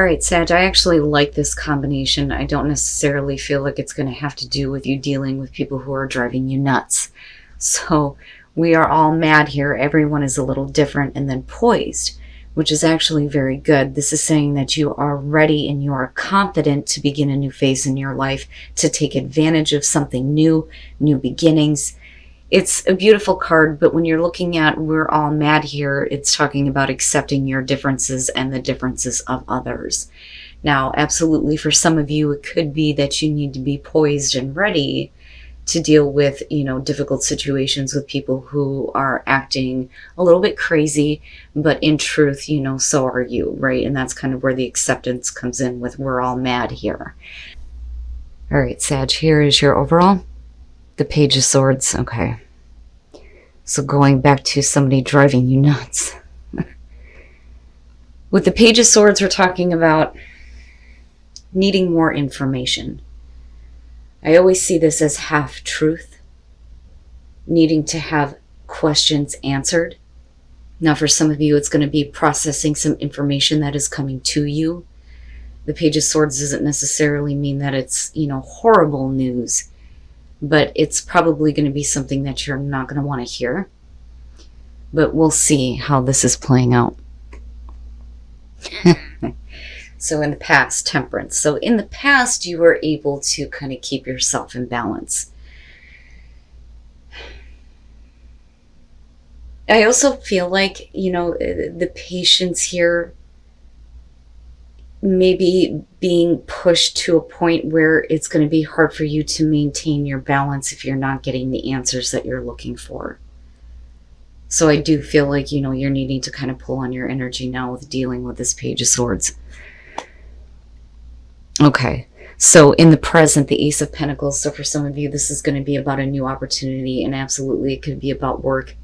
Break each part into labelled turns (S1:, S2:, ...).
S1: All right, Sag, I actually like this combination. I don't necessarily feel like it's going to have to do with you dealing with people who are driving you nuts. So we are all mad here. Everyone is a little different, and then poised, which is actually very good. This is saying that you are ready and you are confident to begin a new phase in your life, to take advantage of something new, new beginnings. It's a beautiful card, but when you're looking at we're all mad here, it's talking about accepting your differences and the differences of others. Now, absolutely, for some of you, it could be that you need to be poised and ready to deal with, difficult situations with people who are acting a little bit crazy, but in truth, so are you, right? And that's kind of where the acceptance comes in with we're all mad here. All right, Sag, here is your overall. The Page of Swords. Okay. So going back to somebody driving you nuts. With the Page of Swords, we're talking about needing more information. I always see this as half-truth. Needing to have questions answered. Now, for some of you, it's going to be processing some information that is coming to you. The Page of Swords doesn't necessarily mean that it's, horrible news. But it's probably going to be something that you're not going to want to hear. But we'll see how this is playing out. So in the past, Temperance. So in the past, you were able to kind of keep yourself in balance. I also feel like, the patience here maybe being pushed to a point where it's going to be hard for you to maintain your balance if you're not getting the answers that you're looking for. So I do feel like, you're needing to kind of pull on your energy now with dealing with this Page of Swords. Okay, so in the present, the Ace of Pentacles. So for some of you, this is going to be about a new opportunity, and absolutely it could be about work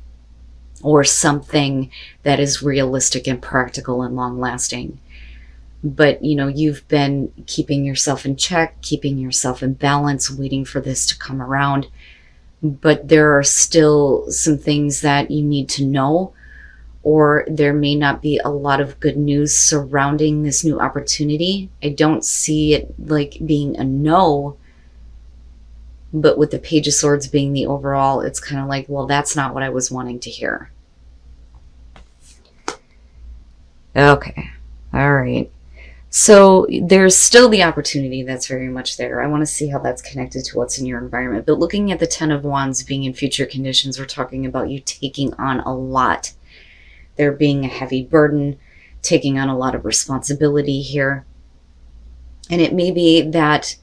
S1: or something that is realistic and practical and long-lasting. But, you've been keeping yourself in check, keeping yourself in balance, waiting for this to come around. But there are still some things that you need to know, or there may not be a lot of good news surrounding this new opportunity. I don't see it like being a no, but with the Page of Swords being the overall, it's kind of like, well, that's not what I was wanting to hear. Okay, all right. So there's still the opportunity that's very much there. I want to see how that's connected to what's in your environment. But looking at the Ten of Wands being in future conditions, we're talking about you taking on a lot. There being a heavy burden, taking on a lot of responsibility here. And it may be that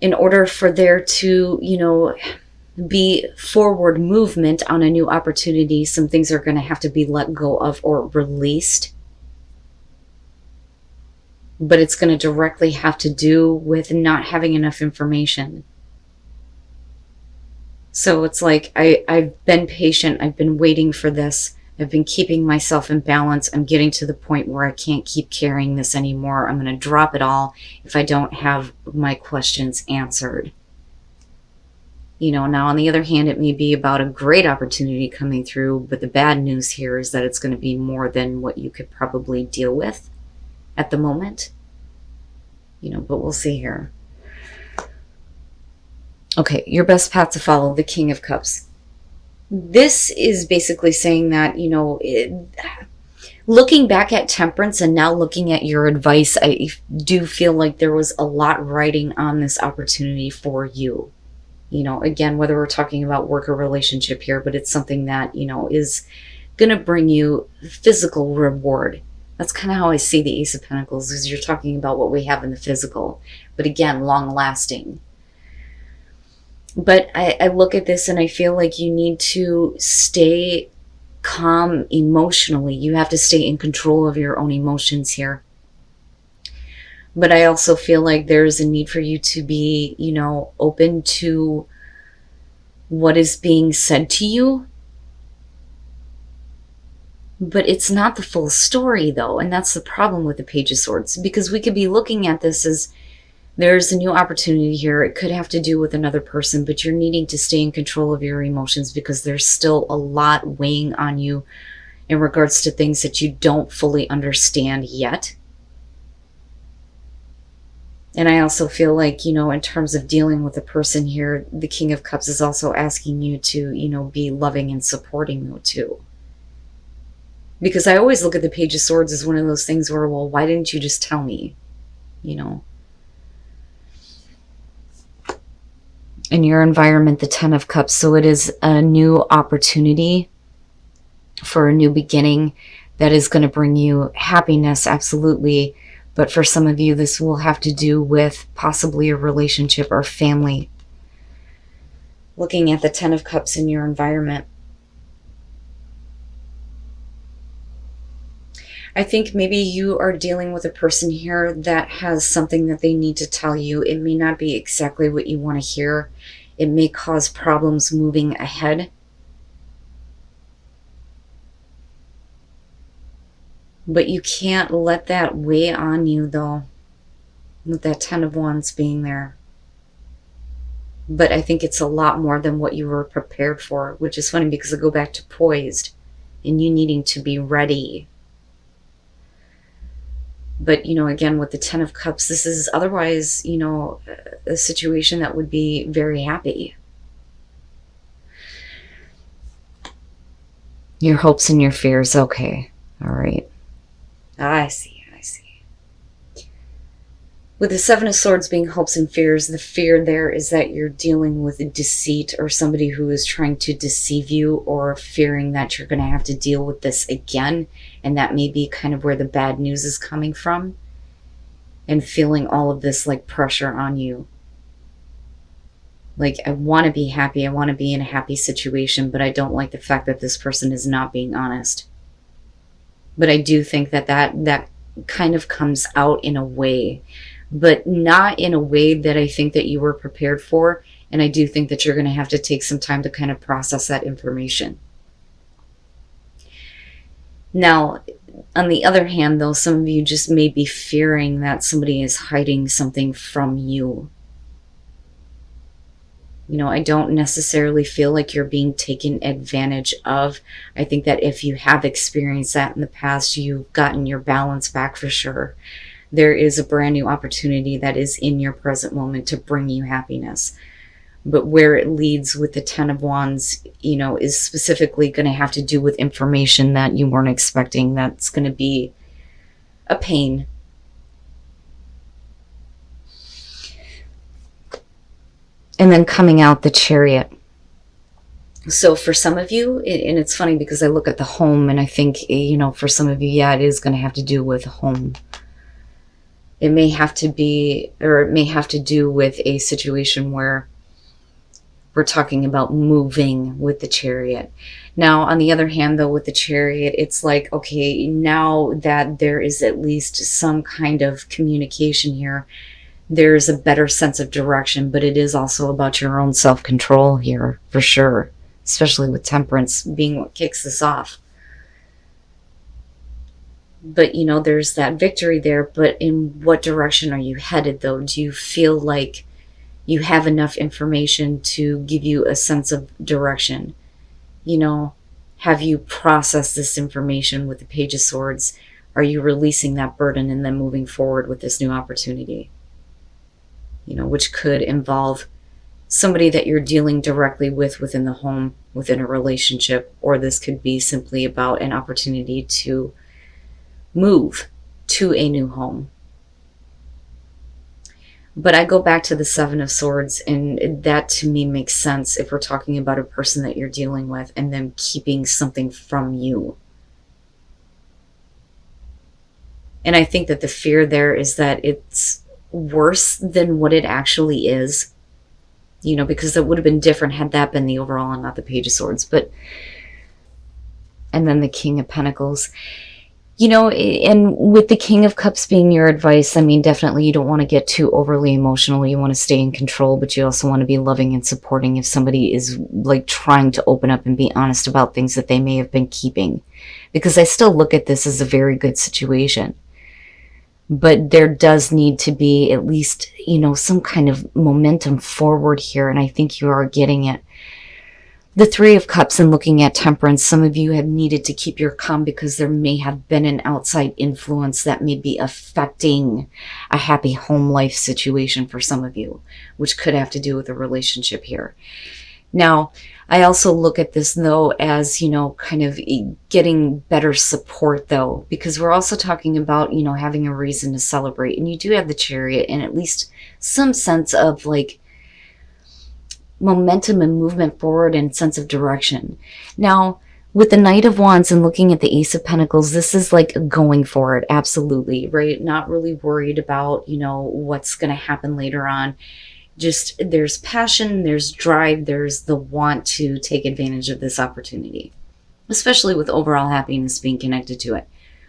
S1: in order for there to, be forward movement on a new opportunity, some things are going to have to be let go of or released. But it's going to directly have to do with not having enough information. So it's like, I've been patient. I've been waiting for this. I've been keeping myself in balance. I'm getting to the point where I can't keep carrying this anymore. I'm going to drop it all if I don't have my questions answered. Now on the other hand, it may be about a great opportunity coming through, but the bad news here is that it's going to be more than what you could probably deal with at the moment, but we'll see here. Okay, your best path to follow, the King of Cups. This is basically saying that, looking back at Temperance and now looking at your advice, I do feel like there was a lot riding on this opportunity for you. Again, whether we're talking about work or relationship here, but it's something that, is going to bring you physical reward. That's kind of how I see the Ace of Pentacles, is you're talking about what we have in the physical, but again, long lasting. But I look at this and I feel like you need to stay calm emotionally. You have to stay in control of your own emotions here. But I also feel like there's a need for you to be, open to what is being said to you. But it's not the full story, though, and that's the problem with the Page of Swords, because we could be looking at this as there's a new opportunity here. It could have to do with another person, but you're needing to stay in control of your emotions because there's still a lot weighing on you in regards to things that you don't fully understand yet. And I also feel like, in terms of dealing with a person here, the King of Cups is also asking you to, be loving and supporting though too. Because I always look at the Page of Swords as one of those things where, well, why didn't you just tell me? In your environment, the Ten of Cups. So it is a new opportunity for a new beginning that is going to bring you happiness, absolutely. But for some of you, this will have to do with possibly a relationship or family. Looking at the Ten of Cups in your environment, I think maybe you are dealing with a person here that has something that they need to tell you. It may not be exactly what you want to hear. It may cause problems moving ahead. But you can't let that weigh on you, though, with that Ten of Wands being there. But I think it's a lot more than what you were prepared for, which is funny because I go back to poised and you needing to be ready. But, again, with the Ten of Cups, this is otherwise, a situation that would be very happy. Your hopes and your fears. Okay. All right. I see. With the Seven of Swords being hopes and fears, the fear there is that you're dealing with a deceit or somebody who is trying to deceive you, or fearing that you're going to have to deal with this again. And that may be kind of where the bad news is coming from. And feeling all of this like pressure on you. Like, I want to be happy. I want to be in a happy situation, but I don't like the fact that this person is not being honest. But I do think that kind of comes out in a way, but not in a way that I think that you were prepared for. And I do think that you're going to have to take some time to kind of process that information. Now, on the other hand, though, some of you just may be fearing that somebody is hiding something from you. I don't necessarily feel like you're being taken advantage of. I think that if you have experienced that in the past, you've gotten your balance back for sure. There is a brand new opportunity that is in your present moment to bring you happiness. But where it leads with the Ten of Wands, is specifically going to have to do with information that you weren't expecting. That's going to be a pain. And then coming out the Chariot. So for some of you, and it's funny because I look at the home and I think, for some of you, yeah, it is going to have to do with home. It may have to be, or it may have to do with a situation where we're talking about moving with the Chariot. Now, on the other hand, though, with the Chariot, it's like, okay, now that there is at least some kind of communication here, there's a better sense of direction, but it is also about your own self-control here, for sure, especially with Temperance being what kicks this off. But, there's that victory there, but in what direction are you headed, though? Do you feel like you have enough information to give you a sense of direction? Have you processed this information with the Page of Swords? Are you releasing that burden and then moving forward with this new opportunity? Which could involve somebody that you're dealing directly with within the home, within a relationship, or this could be simply about an opportunity to move to a new home. But I go back to the Seven of Swords, and that to me makes sense if we're talking about a person that you're dealing with and them keeping something from you. And I think that the fear there is that it's worse than what it actually is, because it would have been different had that been the overall and not the Page of Swords. And then the King of Pentacles. And with the King of Cups being your advice, I mean, definitely you don't want to get too overly emotional. You want to stay in control, but you also want to be loving and supporting if somebody is like trying to open up and be honest about things that they may have been keeping. Because I still look at this as a very good situation. But there does need to be at least, some kind of momentum forward here. And I think you are getting it. The Three of Cups and looking at Temperance, some of you have needed to keep your calm because there may have been an outside influence that may be affecting a happy home life situation for some of you, which could have to do with a relationship here. Now, I also look at this, though, as, kind of getting better support, though, because we're also talking about, having a reason to celebrate. And you do have the Chariot and at least some sense of, like, momentum and movement forward and sense of direction. Now, with the Knight of Wands and looking at the Ace of Pentacles, this is like going for it, absolutely, right? Not really worried about, what's going to happen later on. Just there's passion, there's drive, there's the want to take advantage of this opportunity, especially with overall happiness being connected to it,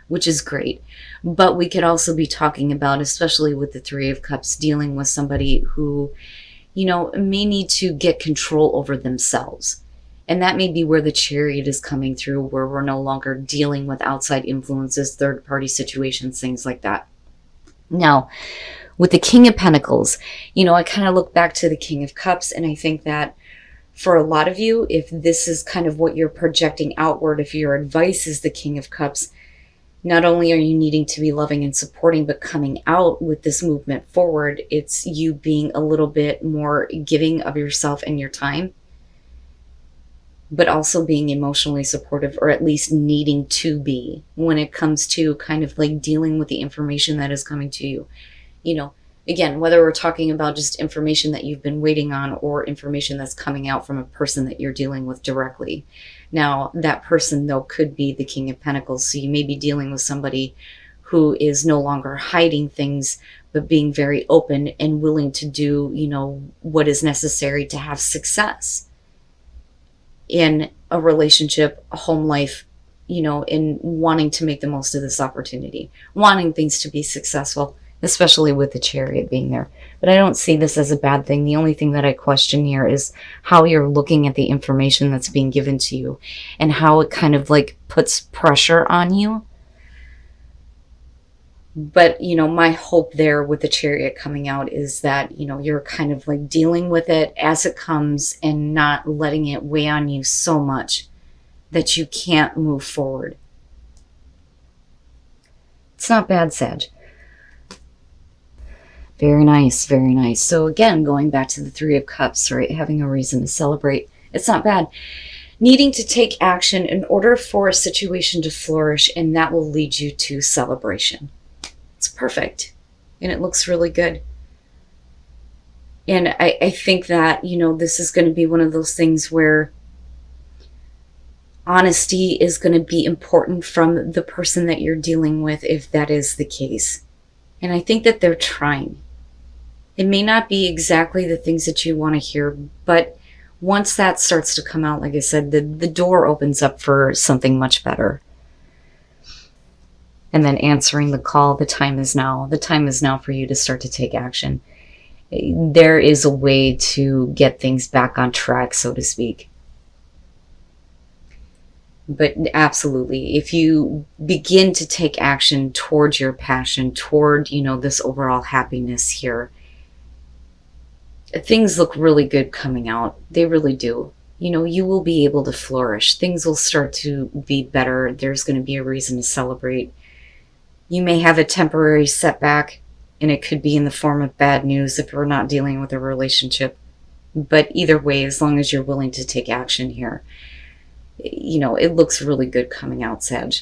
S1: which is great. But we could also be talking about, especially with the Three of Cups, dealing with somebody who, may need to get control over themselves. And that may be where the Chariot is coming through, where we're no longer dealing with outside influences, third-party situations, things like that. Now, with the King of Pentacles, I kind of look back to the King of Cups, and I think that for a lot of you, if this is kind of what you're projecting outward, if your advice is the King of Cups, not only are you needing to be loving and supporting, but coming out with this movement forward, it's you being a little bit more giving of yourself and your time, but also being emotionally supportive, or at least needing to be, when it comes to kind of like dealing with the information that is coming to you. Again, whether we're talking about just information that you've been waiting on or information that's coming out from a person that you're dealing with directly. Now, that person, though, could be the King of Pentacles. So you may be dealing with somebody who is no longer hiding things, but being very open and willing to do, what is necessary to have success in a relationship, a home life, in wanting to make the most of this opportunity, wanting things to be successful, especially with the Chariot being there. But I don't see this as a bad thing. The only thing that I question here is how you're looking at the information that's being given to you and how it kind of like puts pressure on you. But, my hope there with the Chariot coming out is that, you're kind of like dealing with it as it comes and not letting it weigh on you so much that you can't move forward. It's not bad, Sag. Very nice, very nice. So again, going back to the Three of Cups, right? Having a reason to celebrate. It's not bad. Needing to take action in order for a situation to flourish, and that will lead you to celebration. It's perfect. And it looks really good. And I think that, this is going to be one of those things where honesty is going to be important from the person that you're dealing with, if that is the case. And I think that they're trying. It may not be exactly the things that you want to hear, but once that starts to come out, like I said, the door opens up for something much better. And then answering the call, the time is now. The time is now for you to start to take action. There is a way to get things back on track, so to speak. But absolutely, if you begin to take action towards your passion, toward, this overall happiness here, things look really good coming out. They really do. You will be able to flourish. Things will start to be better. There's going to be a reason to celebrate. You may have a temporary setback, and it could be in the form of bad news if we're not dealing with a relationship. But either way, as long as you're willing to take action here, it looks really good coming out, Sag.